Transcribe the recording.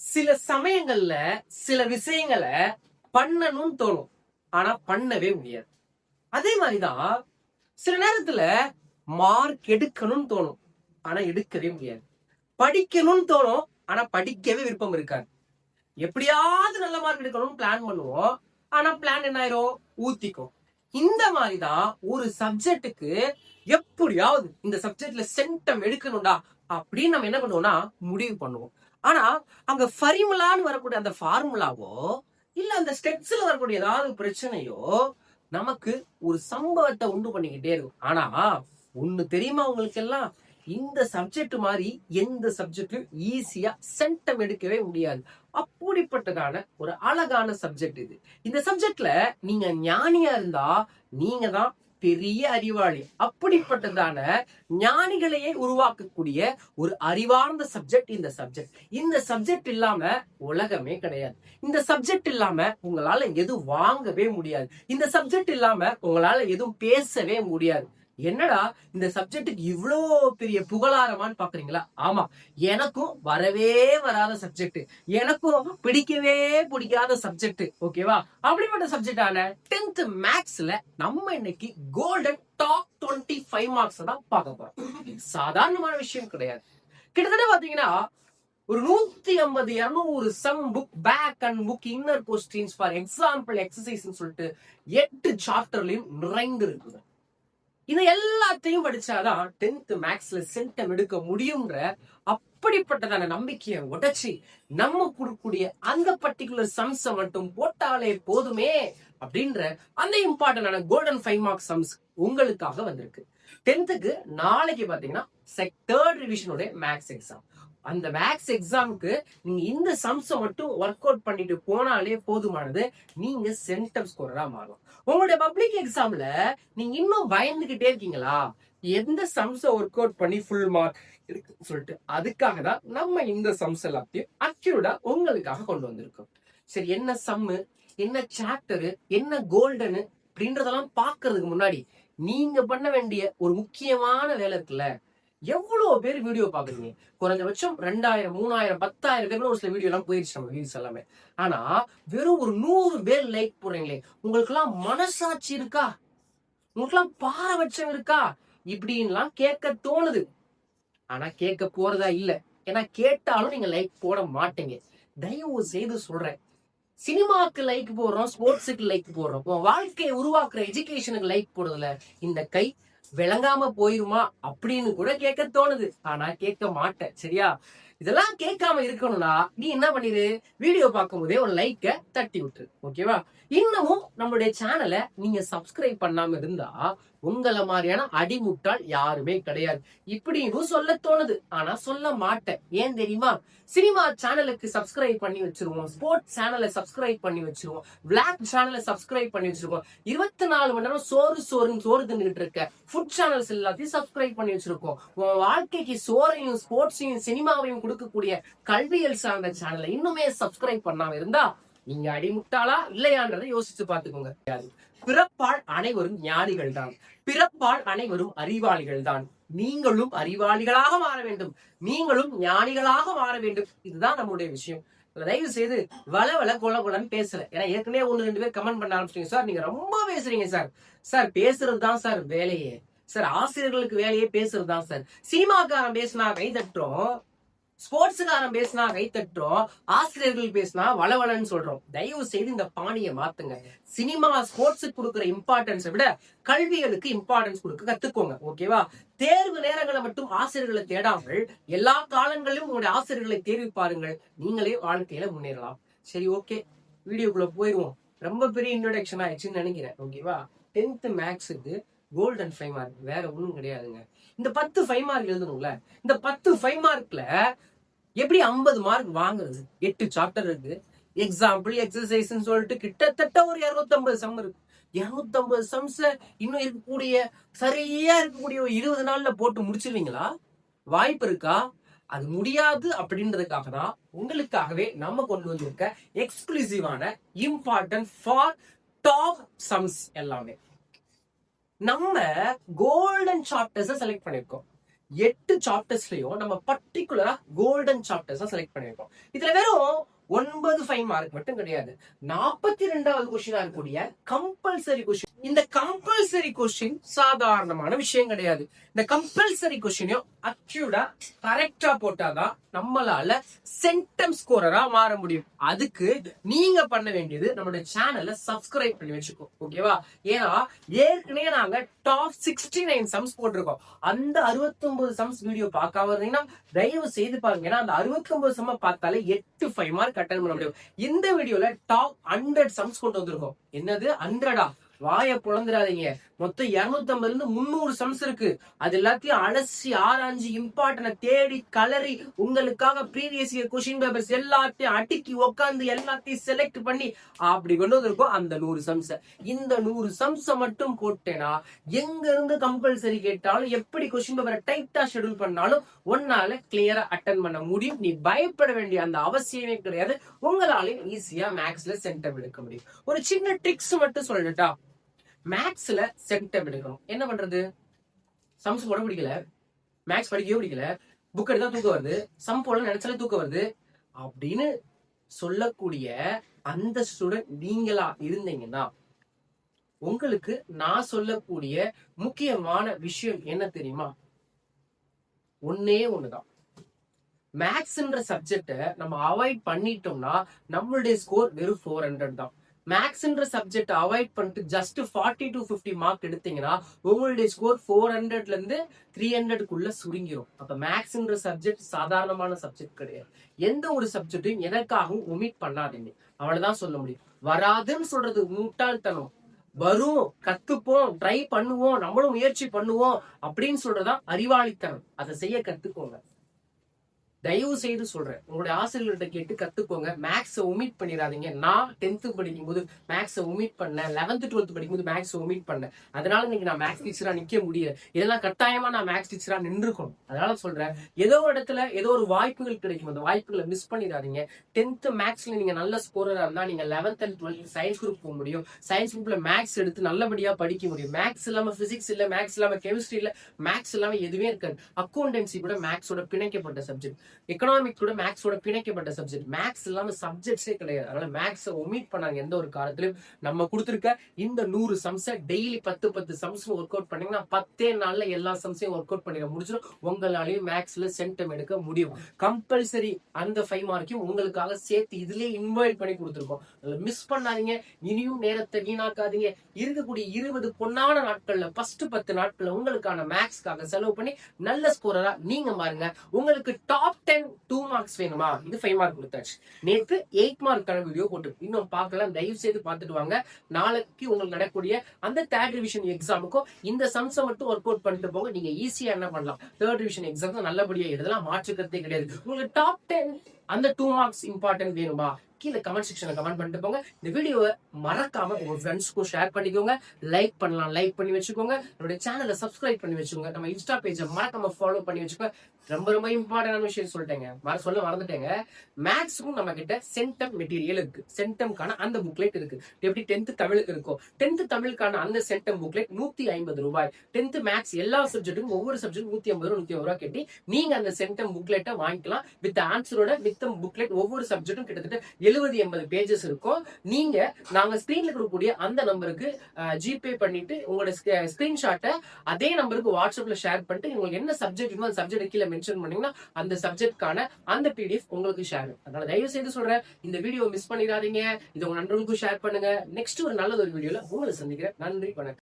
சில சமயங்கள்ல சில விஷயங்களை பண்ணணும்னு தோணும், ஆனா பண்ணவே முடியாது. அதே மாதிரிதான் சில நேரத்துல மார்க் எடுக்கணும்னு தோணும், ஆனா எடுக்கவே முடியாது. படிக்கணும்னு தோணும், ஆனா படிக்கவே விருப்பம் இருக்காது. எப்படியாவது நல்ல மார்க் எடுக்கணும்னு பிளான் பண்ணுவோம், ஆனா பிளான் என்ன ஆயிரும், ஊத்திக்கும். இந்த மாதிரிதான் ஒரு சப்ஜெக்டுக்கு எப்படியாவது இந்த சப்ஜெக்ட்ல சென்டம் எடுக்கணும்டா அப்படின்னு நம்ம என்ன பண்ணுவோம்னா முடிவு பண்ணுவோம். ஆனா அங்க ஃபார்முலான்னு வரக்கூடிய அந்த ஃபார்முலாவோ இல்ல அந்த ஸ்டெப்ஸ்ல வரக்கூடிய ஏதாவது பிரச்சனையோ நமக்கு ஒரு சம்பவத்தை உண்டு பண்ணிக்கிட்டே இருக்கும். ஆனா ஒண்ணு தெரியுமா உங்களுக்கு எல்லாம், இந்த சப்ஜெக்ட் மாதிரி எந்த சப்ஜெக்ட்லயும் ஈஸியா சென்டம் எடுக்கவே முடியாது. அப்படிப்பட்டதான ஒரு அழகான சப்ஜெக்ட் இது. இந்த சப்ஜெக்ட்ல நீங்க ஞானியா இருந்தா நீங்க தான் பெரிய அறிவாளி. அப்படிப்பட்டதான ஞானிகளையே உருவாக்கக்கூடிய ஒரு அறிவார்ந்த சப்ஜெக்ட் இந்த சப்ஜெக்ட். இந்த சப்ஜெக்ட் இல்லாம உலகமே கிடையாது. இந்த சப்ஜெக்ட் இல்லாம உங்களால எதுவும் வாங்கவே முடியாது. இந்த சப்ஜெக்ட் இல்லாம உங்களால எதுவும் பேசவே முடியாது. என்னடா இந்த சப்ஜெக்டுக்கு இவ்வளோ பெரிய புகழாரமான்னு பாக்குறீங்களா? ஆமா, எனக்கும் வரவே வராத சப்ஜெக்ட், எனக்கும் பிடிக்கவே பிடிக்காத சப்ஜெக்ட். ஓகேவா? அப்படிப்பட்ட சப்ஜெக்டான 10th மேக்ஸ்ல நம்ம இன்னைக்கு கோல்டன் டாப் 25 மார்க்ஸ் தான் பார்க்க போறோம். சாதாரணமான விஷயம் கிடையாது. கிட்டத்தட்ட பாத்தீங்கன்னா ஒரு 150 200 some book back and book inner questions for example exercise சொல்லிட்டு 8 சாப்டர்லயும் நிறைந்து இருக்குது. இது எல்லாத்தையும் படிச்சாதான் 10th மேக்ஸ்ல சென்டம் எடுக்க முடியும்ன்ற அப்படிப்பட்டதான நம்பிக்கையை உடைச்சி நம்ம கொடுக்கக்கூடிய அந்த பர்டிகுலர் சம்ஸை மட்டும் போட்டாலே போதுமே அப்படின்ற அந்த இம்பார்ட்டன்டான கோல்டன் 5 மார்க் சம்ஸ் உங்களுக்காக வந்திருக்கு. 10th நாளைக்கு பாத்தீங்கன்னா 3rd ரிவிஷனோட மேக்ஸ் எக்ஸாம். அந்த மேக்ஸ் எக்ஸாமுக்கு நீங்க இந்த சம்ஸை மட்டும் ஒர்க் அவுட் பண்ணிட்டு போனாலே போதுமானது, நீங்க சென்டம் ஸ்கோரரா மாறும். உங்களுடைய பப்ளிக் எக்ஸாம்ல நீங்க இன்னும் பயந்துகிட்டே இருக்கீங்களா, எந்த சம்ஸை ஒர்க் அவுட் பண்ணி ஃபுல் மார்க் இருக்குன்னு சொல்லிட்டு? அதுக்காக தான் நம்ம இந்த சம்ஸ் எல்லாத்தையும் அக்யூரேட்டா உங்களுக்காக கொண்டு வந்திருக்கோம். சரி, என்ன சம்மு, என்ன சாப்டரு, என்ன கோல்டனு அப்படின்றதெல்லாம் பாக்குறதுக்கு முன்னாடி நீங்க பண்ண வேண்டிய ஒரு முக்கியமான வேலை இருக்குல்ல. எவ்வளவு பேர் வீடியோ பாக்குறீங்க? குறைஞ்சபட்சம் 2000 3000 10,000 பேர் ஒரு சில வீடியோ எல்லாம் போயிருச்சு நம்ம வியூஸ் எல்லாமே. ஆனா வெறும் ஒரு 100 பேர் லைக் போடுறீங்களே, உங்களுக்கு எல்லாம் மனசாட்சி இருக்கா? உங்களுக்கு எல்லாம் பாரபட்சம் இருக்கா? இப்படின்லாம் கேட்க தோணுது. ஆனா கேட்க போறதா இல்ல. ஏன்னா கேட்டாலும் நீங்க லைக் போட மாட்டீங்க. தயவு செய்து சொல்றேன், சினிமாக்கு லைக் போடுறோம், ஸ்போர்ட்ஸுக்கு லைக் போடுறோம், உன் வாழ்க்கையை உருவாக்குற எஜுகேஷனுக்கு லைக் போடுறதுல இந்த கை விளங்காம போயிருமா அப்படின்னு கூட கேட்க தோணுது. ஆனா கேட்க மாட்டேன். சரியா? இதெல்லாம் கேட்காம இருக்கணும்னா நீ என்ன பண்ணிரு, வீடியோ பார்க்கும் போதே ஒரு லைக்க தட்டி விட்டுரு. ஓகேவா? இன்னமும் நம்மளுடைய சேனலை நீங்க சப்ஸ்கிரைப் பண்ணாம இருந்தா உங்களை மாதிரியான அடிமுட்டால் யாருமே கிடையாது. இப்படின்னு சொல்ல தோணுது, ஆனா சொல்ல மாட்டேன். ஏன் தெரியுமா? சினிமா சேனலுக்கு சப்ஸ்கிரைப் பண்ணி வச்சிருவோம், ஸ்போர்ட்ஸ் சேனலை சப்ஸ்கிரைப் பண்ணி வச்சிருவோம், விளாக் சேனலை சப்ஸ்கிரைப் பண்ணி வச்சிருக்கோம், 24 மணி நேரம் சோறு தின்னுட்டு இருக்க ஃபுட் சேனல்ஸ் எல்லாத்தையும் சப்ஸ்கிரைப் பண்ணி வச்சிருக்கோம். உன் வாழ்க்கைக்கு சோறையும் ஸ்போர்ட்ஸையும் சினிமாவையும் கொடுக்கக்கூடிய கல்வியல் சார்ந்த சேனலை இன்னுமே சப்ஸ்கிரைப் பண்ணாம இருந்தா நீங்க அடிமுட்டாளா இல்லையான்றதை யோசிச்சு பாத்துக்கோங்க. பிறப்பால் அனைவரும் ஞானிகள் தான், பிறப்பால் அனைவரும் அறிவாளிகள் தான். நீங்களும் அறிவாளிகளாக மாற வேண்டும், நீங்களும் ஞானிகளாக மாற வேண்டும். இதுதான் நம்மளுடைய விஷயம். தயவு செய்து வள கொலன்னு பேசல. ஏன்னா ஏற்கனவே 1-2 பேர் கமெண்ட் பண்ண ஆரம்பிச்சிட்டீங்க, சார் நீங்க ரொம்ப பேசுறீங்க சார். சார் பேசுறது தான் சார் வேலையே சார், ஆசிரியர்களுக்கு வேலையே பேசுறது தான் சார். சினிமாக்காரன் பேசினா கை தட்டுறோம், ஸ்போர்ட்ஸுக்காரன் பேசினா கை தட்டுறோம், ஆசிரியர்கள் பேசினா வளவலன்னு சொல்றோம். தயவு செய்து இந்த பாணியை மாத்துங்க. சினிமா ஸ்போர்ட்ஸுக்கு கொடுக்குற இம்பார்ட்டன்ஸை விட கல்விகளுக்கு இம்பார்ட்டன்ஸ் கொடுக்க கத்துக்கோங்க. ஓகேவா? தேர்வு நேரங்களை மட்டும் ஆசிரியர்களை தேடாமல் எல்லா காலங்களிலும் உங்களுடைய ஆசிரியர்களை தேர்வு பாருங்கள், நீங்களே வாழ்க்கையில முன்னேறலாம். சரி, ஓகே, வீடியோக்குள்ள போயிருவோம். ரொம்ப பெரிய இன்ட்ரோடக்ஷன் ஆயிடுச்சுன்னு நினைக்கிறேன். ஓகேவா? 10th மேக்ஸுக்கு கோல்டன் 5 மார்க் வேற ஒண்ணும் கிடையாதுங்க. இந்த 10 5 மார்க் எழுதணும்ல, இந்த 10 5 மார்க்ல எப்படி 50 மார்க் வாங்குறது? 8 சாப்டர் இருக்கு, எக்ஸாம்பிள் எக்ஸசைஸ் சொல்லிட்டு கிட்டத்தட்ட ஒரு 250 சம் இருக்கு. 250 சம்ஸ் இன்னும் இருக்கக்கூடிய சரியா இருக்கக்கூடிய ஒரு 20 நாள்ல போட்டு முடிச்சிருவீங்களா? வாய்ப்பு இருக்கா? அது முடியாது. அப்படின்றதுக்காக தான் உங்களுக்காகவே நம்ம கொண்டு வந்திருக்க எக்ஸ்க்ளூசிவான இம்பார்ட்டன்ட் ஃபார் டாப் சம்ஸ் எல்லாமே. நம்ம கோல்டன் சாப்டர்ஸ் செலக்ட் பண்ணிருக்கோம். 8 சாப்டர்ஸ்லயும் நம்ம பர்டிகுலரா கோல்டன் சாப்டர்ஸ் செலக்ட் பண்ணிருக்கோம். இதுல வெறும் 9 5 மார்க் மட்டும் கிடையாது, 42வது கொஸ்டினா இருக்கக்கூடிய கம்பல்சரி கொஸ்டின். இந்த கம்பல்சரி கொஸ்டின் சாதாரணமான விஷயம் கிடையாது. இந்த கம்பல்சரி கொஸ்டினையும் அக்யூரா கரெக்டா போட்டாதான் நம்மளால சென்டம் ஸ்கோரரா மாற முடியும். அதுக்கு நீங்க பண்ண வேண்டியது நம்மளுடைய சேனலை சப்ஸ்கிரைப் பண்ணி வச்சுக்கோ, ஓகேவா? ஏன்னா ஏற்கனவே நாங்க டாப் 69 சம்ஸ் போட்டிருக்கோம். அந்த 69 சம்ஸ் வீடியோ பார்க்காம இருந்தீங்கன்னா தயவு செய்து பாருங்க. ஏன்னா அந்த 69 சம்ம பார்த்தாலே 8 5 மார்க் அட்டன் பண்ண முடியும். இந்த வீடியோல டாப் 100 சம்ஸ் கொண்டு வந்திருக்கோம். என்னது 100ஆ? வாய புலந்துடாதீங்க. மொத்தம் 250 இருந்து 300 சம்ஸ் இருக்கு. அது எல்லாத்தையும் அலசி ஆராய்ஞ்சு இம்பார்ட்டன்ட் தேடி கலரி உங்களுக்காக ப்ரீவியஸ் இயர் கொஸ்டின் பேப்பர்ஸ் எல்லாத்தையும் அடுக்கி உட்காந்து எல்லாத்தையும் செலக்ட் பண்ணி அப்படி கொண்டு வந்திருக்கோம் அந்த 100 சம்ஸ். இந்த 100 சம்ஸ் மட்டும் போட்டேனா எங்க இருந்து கம்பல்சரி கேட்டாலும் எப்படி கொஸ்டின் பேப்பரை டைட்டா ஷெட்யூல் பண்ணாலும் ஒன்னால கிளியரா அட்டன் பண்ண முடியும். நீ பயப்பட வேண்டிய அந்த அவசியமே கிடையாது. உங்களால ஈஸியா மேக்ஸ்ல சென்டம் எடுக்க முடியும். ஒரு சின்ன ட்ரிக்ஸ் மட்டும் சொல்லட்டா? மேக்ஸ்ல சென்டம் எடுக்கணும். என்ன பண்றது? சம்ஸ் போட பிடிக்கல, மேக்ஸ் படிக்கவே பிடிக்கல, புக் எடுத்தா தூக்கம் வருது, சம் போட நினைச்சாலே தூக்கம் வருது அப்படின்னு சொல்லக்கூடிய அந்த ஸ்டூடெண்ட் நீங்களா இருந்தீங்கன்னா உங்களுக்கு நான் சொல்லக்கூடிய முக்கியமான விஷயம் என்ன தெரியுமா? ஒன்னே ஒண்ணுதான். மேக்ஸ்ன்ற சப்ஜெக்ட நம்ம அவாய்ட் பண்ணிட்டோம்னா நம்மளுடைய ஸ்கோர் வெறும் 400 தான். மேக்ஸ்ன்ற சப்ஜெக்ட் அவாய்ட் பண்ணிட்டு ஜஸ்ட் 40 to 50 மார்க் எடுத்தீங்கன்னா உங்களுடைய ஸ்கோர் 400ல இருந்து 300க்குள்ள சுருங்கிரும். அப்ப மேக்ஸ்ன்ற சப்ஜெக்ட் சாதாரணமான சப்ஜெக்ட் கிடையாது. எந்த ஒரு சப்ஜெக்டையும் எனக்காகவும் ஒமிட் பண்ணாதீங்க. அவ்வளவுதான் சொல்ல முடியும். வராதுன்னு சொல்றது முட்டாள்தனம். வரும், கத்துப்போம், ட்ரை பண்ணுவோம், நம்மளும் முயற்சி பண்ணுவோம் அப்படின்னு சொல்றதா அறிவாளித்தனம். அதை செய்ய கத்துக்கோங்க. தயவு செய்து சொல்றேன், உங்களுடைய ஆசிரியர்கிட்ட கேட்டு கத்துக்கோங்க. மேக்ஸை ஒமிட் பண்ணிடாதீங்க. நான் 10th படிக்கும் போது மேக்ஸை ஒமிட் பண்ணேன், 11th 12th படிக்கும் போது மேக்ஸை ஒமிட் பண்ணேன். அதனால இன்னைக்கு நான் மேக்ஸ் டீச்சரா நிக்க முடியல. இதெல்லாம் கட்டாயமா நான் மேக்ஸ் டீச்சரா நின்றுக்கணும். அதனால சொல்றேன், ஏதோ ஒரு இடத்துல ஏதோ ஒரு வாய்ப்புகள் கிடைக்கும். அந்த வாய்ப்புகளை மிஸ் பண்ணிடாதீங்க. 10th மேக்ஸ்ல நீங்க நல்ல ஸ்கோரரா இருந்தா நீங்க 11th and 12th science group போக முடியும். சயின்ஸ் குரூப்ல மேக்ஸ் எடுத்து நல்லபடியா படிக்க முடியும். மேக்ஸ் இல்லாம பிசிக்ஸ் இல்ல, மேக்ஸ் இல்லாம கெமிஸ்ட்ரி இல்ல, மேக்ஸ் இல்லாம எதுவுமே இருக்காது. அக்கௌண்டன்சி கூட மேக்ஸோட பிணைக்கப்பட்ட சப்ஜெக்ட், எக்கனாமிக் கூட மேக்ஸோட பிணைக்கப்பட்ட சப்ஜெக்ட். மேக்ஸ் இல்லாம சப்ஜெக்ட்ஸே கிடையாது. அதனால மேக்ஸை ஒமிட் பண்ணாங்க எந்த ஒரு காலத்திலும். நம்ம கொடுத்திருக்க இந்த 100 சம்ஸை டெய்லி 10 சம்ஸ் ஒர்க் அவுட் பண்ணீங்கன்னா 10 நாள்ல எல்லா சம்ஸையும் ஒர்க் அவுட் பண்ணிட முடிச்சிடும். உங்களாலையும் மேக்ஸ்ல சென்டம் எடுக்க முடியும். கம்பல்சரி அந்த 5 மார்க்கையும் உங்களுக்காக சேர்த்து இதுலயே இன்வைட் பண்ணி கொடுத்துருக்கோம். மிஸ் பண்ணாதீங்க. இனியும் நேரத்தை வீணாக்காதீங்க. இருக்கக்கூடிய 20 பொன்னான நாட்கள்ல ஃபர்ஸ்ட் 10 நாட்கள்ல உங்களுக்கான மேக்ஸ்க்காக செலவு பண்ணி நல்ல ஸ்கோரரா நீங்க மாறுங்க. உங்களுக்கு டாப் 10 2 மார்க்ஸ் வேணுமா? இது 5 மார்க் கொடுத்தாச்சு. நேற்று 8 மார்க்கான வீடியோ போட்டு இன்னும் பார்க்கலாம். தயவு செய்து பார்த்துட்டு வாங்க. நாளைக்கு உங்களுக்கு நடக்கக்கூடிய அந்த 3rd ரிவிஷன் எக்ஸாமுக்கும் இந்த சம்ஸை மட்டும் ஒர்க் அவுட் பண்ணிட்டு போங்க. நீங்க ஈஸியா என்ன பண்ணலாம்? 3rd ரிவிஷன் எக்ஸாம் நல்லபடியா எழுதலாம். மாற்றுக்கிறதே கிடையாது. உங்களுக்கு டாப் 10 அந்த 2 மார்க்ஸ் இம்பார்ட்டன்ட் வேணுமா? கீழே கமெண்ட் செக்ஷன்ல கமெண்ட் பண்ணிட்டு போங்க. இந்த வீடியோவை மறக்காம உங்க ஃப்ரெண்ட்ஸ்க்கும் ஷேர் பண்ணிக்கோங்க. லைக் பண்ணலாம், லைக் பண்ணி வச்சுக்கோங்க. நம்மளுடைய சேனலை சப்ஸ்கிரைப் பண்ணி வச்சுக்கோங்க. நம்ம இன்ஸ்டா பேஜை மறக்காம ஃபாலோ பண்ணி வச்சுக்கோங்க. ரொம்ப ரொம்ப இம்பார்ட்டன்டான விஷயம் சொல்லிட்டேங்க, மறந்துட்டேங்க. மேக்ஸுக்கும் நம்ம கிட்ட சென்டம் மெட்டீரியல் இருக்கு. சென்டம்கான அந்த புக்லெட் இருக்கு. எப்படி 10th தமிழுக்கு இருக்கும், 10th தமிழுக்கான அந்த சென்டம் புக்லெட் 150 ரூபாய். 10th மேக்ஸ் எல்லா சப்ஜெக்ட்டுக்கும் ஒவ்வொரு சப்ஜெக்ட் 150 ரூபாய் கட்டி நீங்க அந்த சென்டம் புக்லெட்டை வாங்கிக்கலாம். வித் ஆன்சரோட வித் புக்லெட் ஒவ்வொரு சப்ஜெக்டும் கிட்டத்தட்ட 70-80 பேஜஸ் இருக்கும். நீங்க நாங்க ஸ்கிரீன்ல கொடுக்கக்கூடிய அந்த நம்பருக்கு ஜிபே பண்ணிட்டு உங்களோட ஸ்கிரீன்ஷாட்டை அதே நம்பருக்கு வாட்ஸ்அப்ல ஷேர் பண்ணிட்டு உங்களுக்கு என்ன சப்ஜெக்ட் அந்த சப்ஜெக்ட் கீழே மென்ஷன் பண்ணீங்கன்னா அந்த சப்ஜெக்ட்கான அந்த பிடிஎஃப் உங்களுக்கு ஷேர். அதனால தயவு செய்து சொல்றேன், இந்த வீடியோ மிஸ் பண்ணிடாதீங்க. இதை உங்க நண்பர்களுக்கும் ஷேர் பண்ணுங்க. நெக்ஸ்ட் ஒரு நல்ல ஒரு வீடியோல உங்களை சந்திக்கிறேன். நன்றி, வணக்கம்.